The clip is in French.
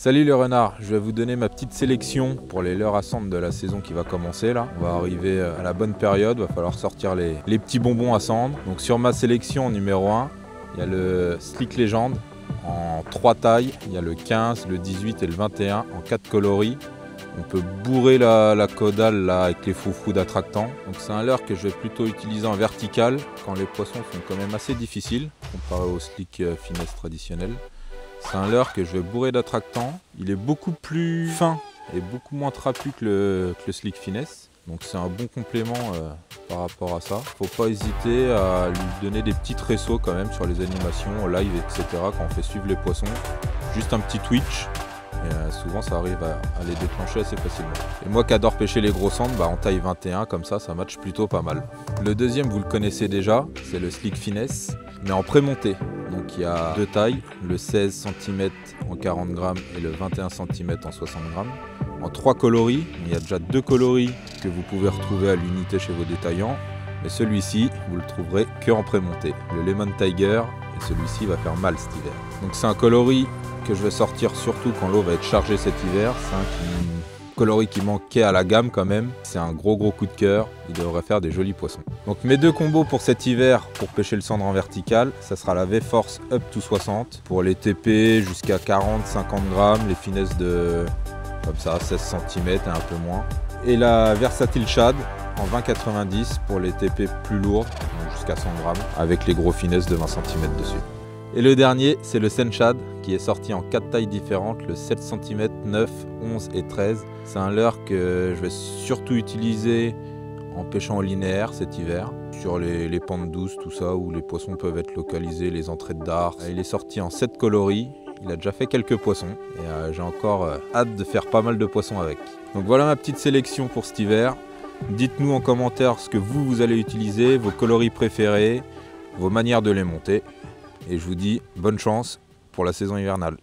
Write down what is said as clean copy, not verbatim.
Salut les renards, je vais vous donner ma petite sélection pour les leurres à cendre de la saison qui va commencer là. On va arriver à la bonne période, va falloir sortir les petits bonbons à cendre. Donc sur ma sélection numéro 1, il y a le Slick Legend en 3 tailles. Il y a le 15, le 18 et le 21 en 4 coloris. On peut bourrer la caudale là, avec les froufrous d'attractants. Donc c'est un leurre que je vais plutôt utiliser en vertical quand les poissons sont quand même assez difficiles comparé au Slick Finesse traditionnel. C'est un leurre que je vais bourrer d'attractants. Il est beaucoup plus fin et beaucoup moins trapu que le Slick Finesse. Donc c'est un bon complément par rapport à ça. Faut pas hésiter à lui donner des petits tresseaux quand même sur les animations, au live, etc. quand on fait suivre les poissons. Juste un petit twitch. Et souvent ça arrive à les déclencher assez facilement. Et moi qui adore pêcher les gros sandres, en taille 21 comme ça match plutôt pas mal. Le deuxième vous le connaissez déjà, c'est le Slick Finesse, mais en pré-montée. Donc il y a 2 tailles, le 16 cm en 40 grammes et le 21 cm en 60 grammes. En 3 coloris, il y a déjà 2 coloris que vous pouvez retrouver à l'unité chez vos détaillants. Mais celui-ci, vous le trouverez que en pré-montée. Le Lemon Tiger, et celui-ci va faire mal cet hiver. Donc c'est un coloris que je vais sortir surtout quand l'eau va être chargée cet hiver. C'est un coloris qui manquait à la gamme quand même. C'est un gros coup de cœur, il devrait faire des jolis poissons. Donc mes 2 combos pour cet hiver pour pêcher le cendre en vertical, ça sera la V-Force Up to 60 pour les TP jusqu'à 40-50 grammes, les finesses de comme ça 16 cm et un peu moins. Et la Versatile Shad en 20-90 pour les TP plus lourdes, jusqu'à 100 grammes, avec les gros finesses de 20 cm dessus. Et le dernier, c'est le Senshad qui est sorti en 4 tailles différentes, le 7 cm, 9, 11 et 13. C'est un leurre que je vais surtout utiliser en pêchant au linéaire cet hiver, sur les pentes douces, tout ça, où les poissons peuvent être localisés, les entrées de dard. Il est sorti en 7 coloris, il a déjà fait quelques poissons et j'ai encore hâte de faire pas mal de poissons avec. Donc voilà ma petite sélection pour cet hiver. Dites-nous en commentaire ce que vous allez utiliser, vos coloris préférés, vos manières de les monter. Et je vous dis bonne chance pour la saison hivernale.